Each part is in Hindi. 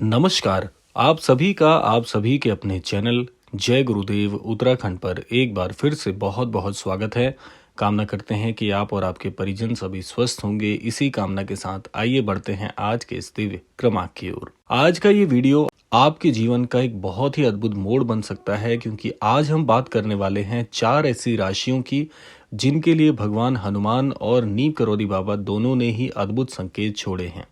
नमस्कार। आप सभी के अपने चैनल जय गुरुदेव उत्तराखंड पर एक बार फिर से बहुत बहुत स्वागत है। कामना करते हैं कि आप और आपके परिजन सभी स्वस्थ होंगे। इसी कामना के साथ आइए बढ़ते हैं आज के इस दिव्य क्रमांक की ओर। आज का ये वीडियो आपके जीवन का एक बहुत ही अद्भुत मोड़ बन सकता है, क्योंकि आज हम बात करने वाले हैं 4 ऐसी राशियों की जिनके लिए भगवान हनुमान और नीम करोली बाबा दोनों ने ही अद्भुत संकेत छोड़े हैं।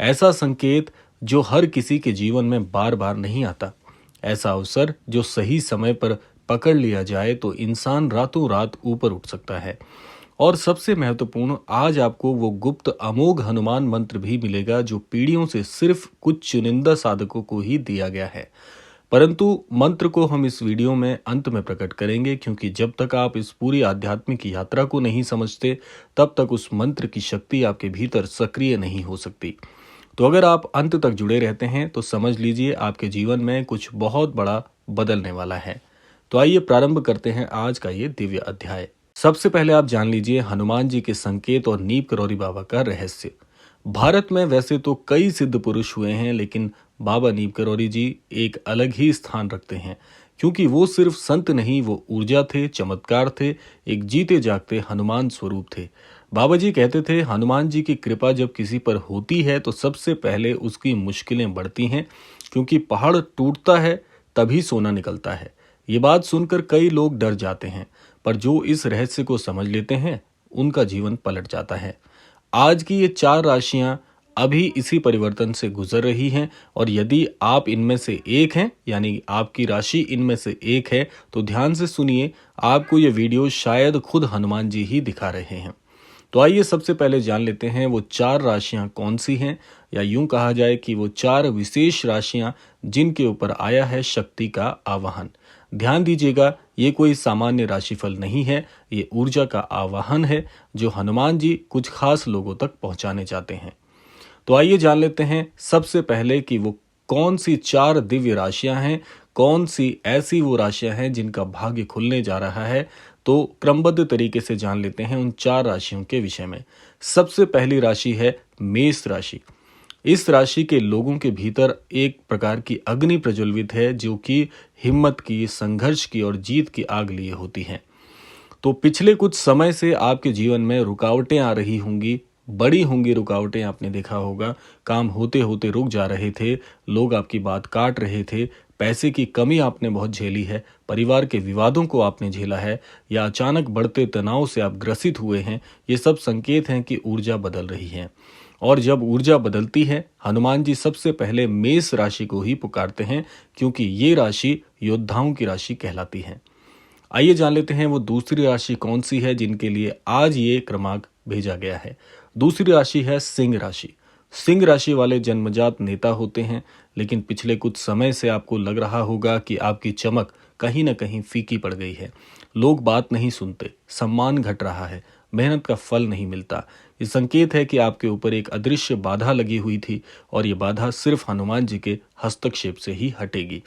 ऐसा संकेत जो हर किसी के जीवन में बार बार नहीं आता। ऐसा अवसर जो सही समय पर पकड़ लिया जाए तो इंसान रातों रात ऊपर उठ सकता है। और सबसे महत्वपूर्ण, आज आपको वो गुप्त अमोघ हनुमान मंत्र भी मिलेगा जो पीढ़ियों से सिर्फ कुछ चुनिंदा साधकों को ही दिया गया है। परंतु मंत्र को हम इस वीडियो में अंत में प्रकट करेंगे, क्योंकि जब तक आप इस पूरी आध्यात्मिक यात्रा को नहीं समझते तब तक उस मंत्र की शक्ति आपके भीतर सक्रिय नहीं हो सकती। तो अगर आप अंत तक जुड़े रहते हैं तो समझ लीजिए आपके जीवन में कुछ बहुत बड़ा बदलने वाला है। तो आइए प्रारंभ करते हैं आज का ये दिव्य अध्याय। सबसे पहले आप जान लीजिए हनुमान जी के संकेत और नीम करोली बाबा का रहस्य। भारत में वैसे तो कई सिद्ध पुरुष हुए हैं, लेकिन बाबा नीम करोली जी एक अलग ही स्थान रखते हैं, क्योंकि वो सिर्फ संत नहीं, वो ऊर्जा थे, चमत्कार थे, एक जीते जागते हनुमान स्वरूप थे। बाबा जी कहते थे, हनुमान जी की कृपा जब किसी पर होती है तो सबसे पहले उसकी मुश्किलें बढ़ती हैं, क्योंकि पहाड़ टूटता है तभी सोना निकलता है। ये बात सुनकर कई लोग डर जाते हैं, पर जो इस रहस्य को समझ लेते हैं उनका जीवन पलट जाता है। आज की ये 4 राशियां अभी इसी परिवर्तन से गुजर रही हैं, और यदि आप इनमें से एक हैं, यानी आपकी राशि इनमें से एक है, तो ध्यान से सुनिए, आपको ये वीडियो शायद खुद हनुमान जी ही दिखा रहे हैं। तो आइए सबसे पहले जान लेते हैं वो 4 राशियां कौन सी हैं, या यूं कहा जाए कि वो 4 विशेष राशियां जिनके ऊपर आया है शक्ति का आवाहन। ध्यान दीजिएगा, ये कोई सामान्य राशिफल नहीं है, ये ऊर्जा का आवाहन है जो हनुमान जी कुछ खास लोगों तक पहुंचाने चाहते हैं। तो आइए जान लेते हैं सबसे पहले कि वो कौन सी 4 दिव्य राशियां हैं, कौन सी ऐसी वो राशियां हैं जिनका भाग्य खुलने जा रहा है। तो क्रमबद्ध तरीके से जान लेते हैं उन 4 राशियों के विषय में। सबसे पहली राशि है मेष राशि। इस राशि के लोगों के भीतर एक प्रकार की अग्नि प्रज्वलित है, जो कि हिम्मत की, संघर्ष की और जीत की आग लिए होती है। तो पिछले कुछ समय से आपके जीवन में रुकावटें आ रही होंगी, बड़ी होंगी रुकावटें। आपने देखा होगा, काम होते होते रुक जा रहे थे, लोग आपकी बात काट रहे थे, पैसे की कमी आपने बहुत झेली है, परिवार के विवादों को आपने झेला है, या अचानक बढ़ते तनाव से आप ग्रसित हुए हैं। ये सब संकेत हैं कि ऊर्जा बदल रही है। और जब ऊर्जा बदलती है, हनुमान जी सबसे पहले मेष राशि को ही पुकारते हैं, क्योंकि ये राशि योद्धाओं की राशि कहलाती है। आइए जान लेते हैं वो दूसरी राशि कौन सी है जिनके लिए आज ये क्रमांक भेजा गया है। दूसरी राशि है सिंह राशि। सिंह राशि वाले जन्मजात नेता होते हैं, लेकिन पिछले कुछ समय से आपको लग रहा होगा कि आपकी चमक कहीं ना कहीं फीकी पड़ गई है। लोग बात नहीं सुनते, सम्मान घट रहा है, मेहनत का फल नहीं मिलता। ये संकेत है कि आपके ऊपर एक अदृश्य बाधा लगी हुई थी, और ये बाधा सिर्फ हनुमान जी के हस्तक्षेप से ही हटेगी।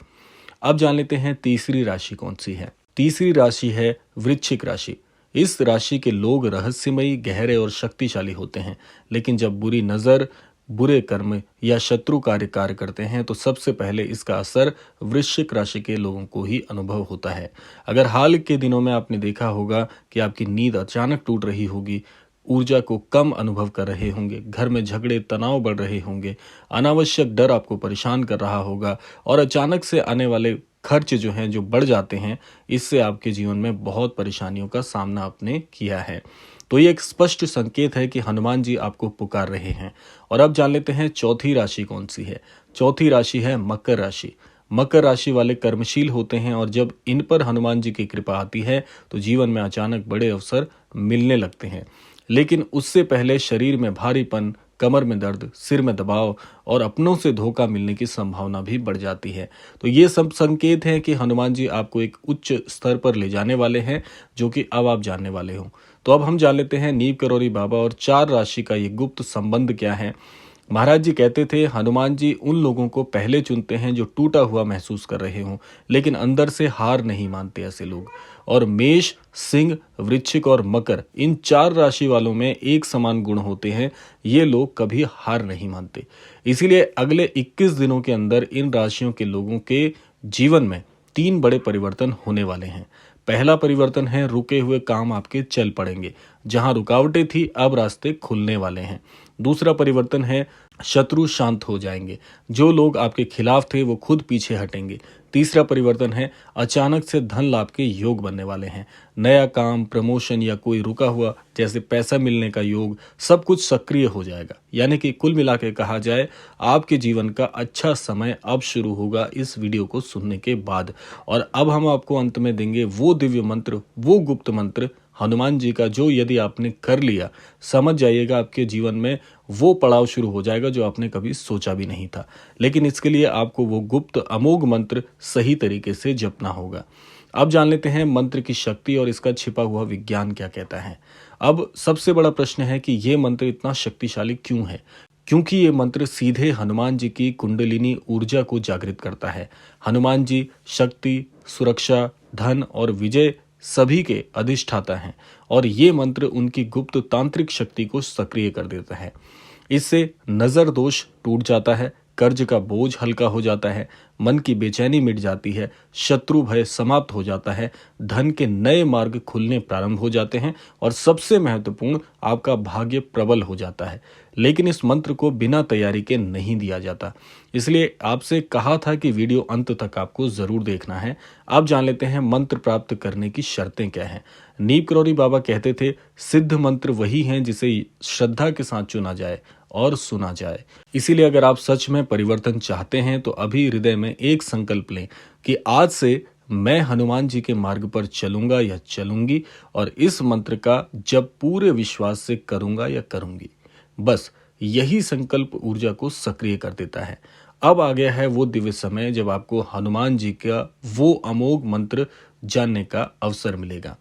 अब जान लेते हैं तीसरी राशि कौन सी है। तीसरी राशि है वृश्चिक राशि। इस राशि के लोग रहस्यमयी, गहरे और शक्तिशाली होते हैं, लेकिन जब बुरी नजर, बुरे कर्म या शत्रु कार्य करते हैं तो सबसे पहले इसका असर वृश्चिक राशि के लोगों को ही अनुभव होता है। अगर हाल के दिनों में आपने देखा होगा कि आपकी नींद अचानक टूट रही होगी, ऊर्जा को कम अनुभव कर रहे होंगे, घर में झगड़े तनाव बढ़ रहे होंगे, अनावश्यक डर आपको परेशान कर रहा होगा, और अचानक से आने वाले खर्च जो हैं, जो बढ़ जाते हैं, इससे आपके जीवन में बहुत परेशानियों का सामना आपने किया है। तो ये एक स्पष्ट संकेत है कि हनुमान जी आपको पुकार रहे हैं। और अब जान लेते हैं चौथी राशि कौन सी है। चौथी राशि है मकर राशि। मकर राशि वाले कर्मशील होते हैं, और जब इन पर हनुमान जी की कृपा आती है तो जीवन में अचानक बड़े अवसर मिलने लगते हैं। लेकिन उससे पहले शरीर में भारीपन, कमर में दर्द, सिर में दबाव और अपनों से धोखा मिलने की संभावना भी बढ़ जाती है। तो ये सब संकेत हैं कि हनुमान जी आपको एक उच्च स्तर पर ले जाने वाले हैं, जो कि अब आप जानने वाले हो। तो अब हम जान लेते हैं नीम करोली बाबा और 4 राशि का ये गुप्त संबंध क्या है। महाराज जी कहते थे, हनुमान जी उन लोगों को पहले चुनते हैं जो टूटा हुआ महसूस कर रहे हों, लेकिन अंदर से हार नहीं मानते ऐसे लोग। और मेष, सिंह, वृश्चिक और मकर, इन 4 राशि वालों में एक समान गुण होते हैं। ये लोग कभी हार नहीं मानते। इसीलिए अगले 21 दिनों के अंदर इन राशियों के लोगों के जीवन में 3 बड़े परिवर्तन होने वाले हैं। पहला परिवर्तन है, रुके हुए काम आपके चल पड़ेंगे। जहां रुकावटें थी, अब रास्ते खुलने वाले हैं। दूसरा परिवर्तन है, शत्रु शांत हो जाएंगे। जो लोग आपके खिलाफ थे वो खुद पीछे हटेंगे। तीसरा परिवर्तन है, अचानक से धन लाभ के योग बनने वाले हैं। नया काम, प्रमोशन या कोई रुका हुआ जैसे पैसा मिलने का योग, सब कुछ सक्रिय हो जाएगा। यानी कि कुल मिला के कहा जाए, आपके जीवन का अच्छा समय अब शुरू होगा इस वीडियो को सुनने के बाद। और अब हम आपको अंत में देंगे वो दिव्य मंत्र, वो गुप्त मंत्र हनुमान जी का, जो यदि आपने कर लिया, समझ जाइएगा आपके जीवन में वो पड़ाव शुरू हो जाएगा जो आपने कभी सोचा भी नहीं था। लेकिन इसके लिए आपको वो गुप्त अमोघ मंत्र सही तरीके से जपना होगा। अब जान लेते हैं मंत्र की शक्ति और इसका छिपा हुआ विज्ञान क्या कहता है। अब सबसे बड़ा प्रश्न है कि ये मंत्र इतना शक्तिशाली क्यों है? क्योंकि ये मंत्र सीधे हनुमान जी की कुंडलिनी ऊर्जा को जागृत करता है। हनुमान जी शक्ति, सुरक्षा, धन और विजय सभी के अधिष्ठाता हैं और ये मंत्र उनकी गुप्त तांत्रिक शक्ति को सक्रिय कर देता है। इससे नजर दोष टूट जाता है, कर्ज का बोझ हल्का हो जाता है, मन की बेचैनी मिट जाती है, शत्रु भय समाप्त हो जाता है, धन के नए मार्ग खुलने प्रारंभ हो जाते हैं और सबसे महत्वपूर्ण, आपका भाग्य प्रबल हो जाता है। लेकिन इस मंत्र को बिना तैयारी के नहीं दिया जाता, इसलिए आपसे कहा था कि वीडियो अंत तक आपको जरूर देखना है। अब जान लेते हैं मंत्र प्राप्त करने की शर्तें क्या हैं। नीम करौरी बाबा कहते थे, सिद्ध मंत्र वही हैं जिसे श्रद्धा के साथ चुना जाए और सुना जाए। इसीलिए अगर आप सच में परिवर्तन चाहते हैं तो अभी हृदय में एक संकल्प लें कि आज से मैं हनुमान जी के मार्ग पर चलूंगा या चलूंगी और इस मंत्र का जप पूरे विश्वास से करूंगा या करूंगी। बस यही संकल्प ऊर्जा को सक्रिय कर देता है। अब आ गया है वो दिव्य समय जब आपको हनुमान जी का वो अमोघ मंत्र जानने का अवसर मिलेगा।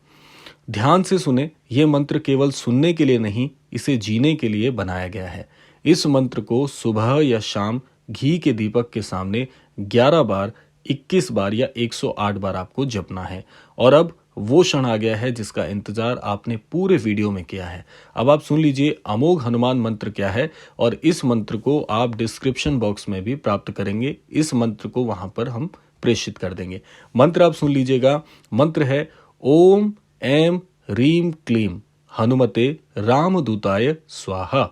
ध्यान से सुने, ये मंत्र केवल सुनने के लिए नहीं, इसे जीने के लिए बनाया गया है। इस मंत्र को सुबह या शाम घी के दीपक के सामने 11 बार, 21 बार या 108 बार आपको जपना है। और अब वो क्षण आ गया है जिसका इंतजार आपने पूरे वीडियो में किया है। अब आप सुन लीजिए अमोघ हनुमान मंत्र क्या है और इस मंत्र को आप डिस्क्रिप्शन बॉक्स में भी प्राप्त करेंगे। इस मंत्र को वहां पर हम प्रेषित कर देंगे। मंत्र आप सुन लीजिएगा। मंत्र है, ओम ऐं ह्रीं क्लीं हनुमते रामदूताय स्वाहा।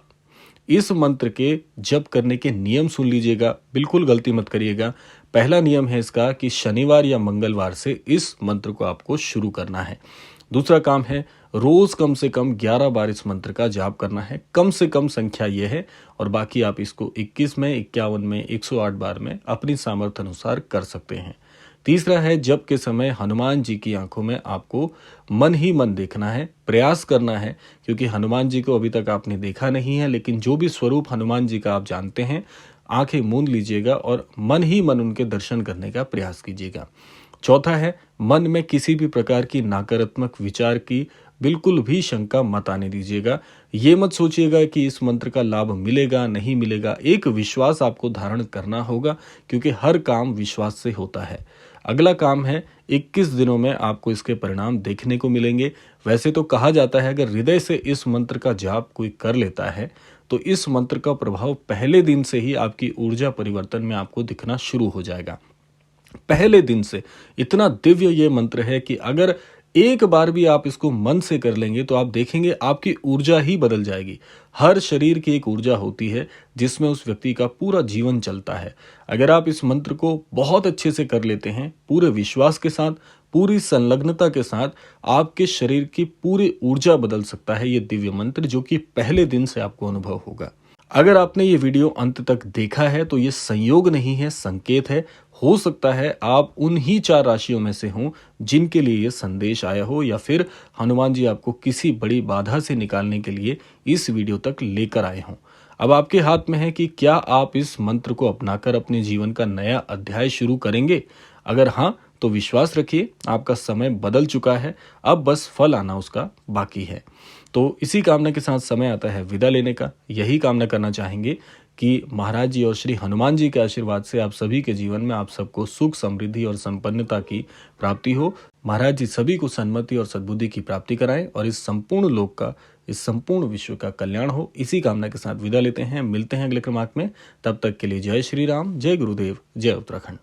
इस मंत्र के जप करने के नियम सुन लीजिएगा, बिल्कुल गलती मत करिएगा। पहला नियम है इसका कि शनिवार या मंगलवार से इस मंत्र को आपको शुरू करना है। दूसरा काम है, रोज कम से कम 11 बार इस मंत्र का जाप करना है। कम से कम संख्या यह है और बाकी आप इसको 21 में, 51 में, 108 बार में अपनी सामर्थ्य अनुसार कर सकते हैं। तीसरा है, जप के समय हनुमान जी की आंखों में आपको मन ही मन देखना है, प्रयास करना है, क्योंकि हनुमान जी को अभी तक आपने देखा नहीं है, लेकिन जो भी स्वरूप हनुमान जी का आप जानते हैं, आंखें मूंद लीजिएगा और मन ही मन उनके दर्शन करने का प्रयास कीजिएगा। चौथा है, मन में किसी भी प्रकार की नकारात्मक विचार की बिल्कुल भी शंका मत आने दीजिएगा। ये मत सोचिएगा कि इस मंत्र का लाभ मिलेगा नहीं मिलेगा। एक विश्वास आपको धारण करना होगा, क्योंकि हर काम विश्वास से होता है। अगला काम है, 21 दिनों में आपको इसके परिणाम देखने को मिलेंगे। वैसे तो कहा जाता है अगर हृदय से इस मंत्र का जाप कोई कर लेता है तो इस मंत्र का प्रभाव पहले दिन से ही आपकी ऊर्जा परिवर्तन में आपको दिखना शुरू हो जाएगा। पहले दिन से इतना दिव्य ये मंत्र है कि अगर एक बार भी आप इसको मन से कर लेंगे तो आप देखेंगे आपकी ऊर्जा ही बदल जाएगी। हर शरीर की एक ऊर्जा होती है जिसमें उस व्यक्ति का पूरा जीवन चलता है। अगर आप इस मंत्र को बहुत अच्छे से कर लेते हैं, पूरे विश्वास के साथ, पूरी संलग्नता के साथ, आपके शरीर की पूरी ऊर्जा बदल सकता है ये दिव्य मंत्र, जो कि पहले दिन से आपको अनुभव होगा। अगर आपने ये वीडियो अंत तक देखा है तो ये संयोग नहीं है, संकेत है। हो सकता है आप उन्हीं 4 राशियों में से हों जिनके लिए ये संदेश आया हो, या फिर हनुमान जी आपको किसी बड़ी बाधा से निकालने के लिए इस वीडियो तक लेकर आए हों। अब आपके हाथ में है कि क्या आप इस मंत्र को अपनाकर अपने जीवन का नया अध्याय शुरू करेंगे। अगर हाँ, तो विश्वास रखिए आपका समय बदल चुका है, अब बस फल आना उसका बाकी है। तो इसी कामना के साथ समय आता है विदा लेने का। यही कामना करना चाहेंगे कि महाराज जी और श्री हनुमान जी के आशीर्वाद से आप सभी के जीवन में आप सबको सुख, समृद्धि और संपन्नता की प्राप्ति हो। महाराज जी सभी को सन्मति और सद्बुद्धि की प्राप्ति कराएं और इस संपूर्ण लोक का, इस संपूर्ण विश्व का कल्याण हो। इसी कामना के साथ विदा लेते हैं, मिलते हैं अगले क्रमांक में। तब तक के लिए जय श्री राम, जय गुरुदेव, जय उत्तराखंड।